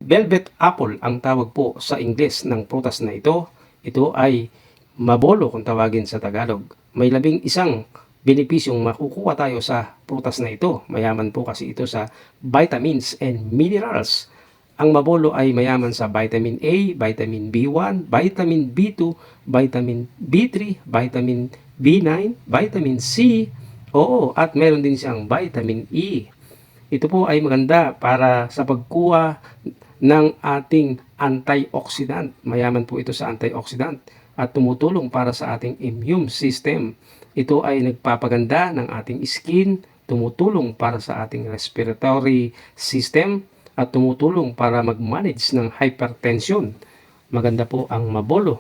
velvet apple ang tawag po sa Ingles ng prutas na ito. Ito ay mabolo kung tawagin sa Tagalog. May 11 benepisyong makukuha tayo sa prutas na ito. Mayaman po kasi ito sa vitamins and minerals. Ang mabolo ay mayaman sa vitamin A, vitamin B1, vitamin B2, vitamin B3, vitamin B9, vitamin C, at meron din siyang vitamin E. Ito po ay maganda para sa pagkuha ng ating antioxidant. Mayaman po ito sa antioxidant at tumutulong para sa ating immune system. Ito ay nagpapaganda ng ating skin, tumutulong para sa ating respiratory system, at tumutulong para mag-manage ng hypertension. Maganda po ang mabolo.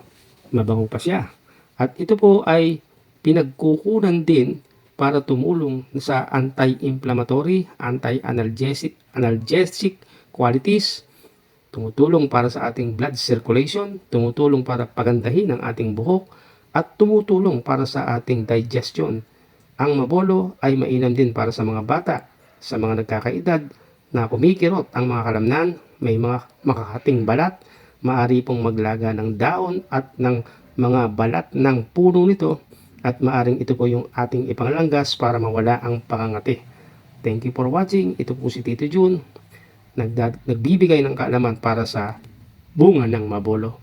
Mabango pa siya. At ito po ay pinagkukunan din para tumulong sa anti-inflammatory, analgesic qualities, tumutulong para sa ating blood circulation, tumutulong para pagandahin ang ating buhok, at tumutulong para sa ating digestion. Ang mabolo ay mainam din para sa mga bata, sa mga nagkakaedad na kumikirot ang mga kalamnan, may mga makakating balat, maaari pong maglaga ng daon at ng mga balat ng puno nito, at maaring ito po yung ating ipanglanggas para mawala ang pangangati. Thank you for watching. Ito po si Tito Jun, nagbibigay ng kaalaman para sa bunga ng mabolo.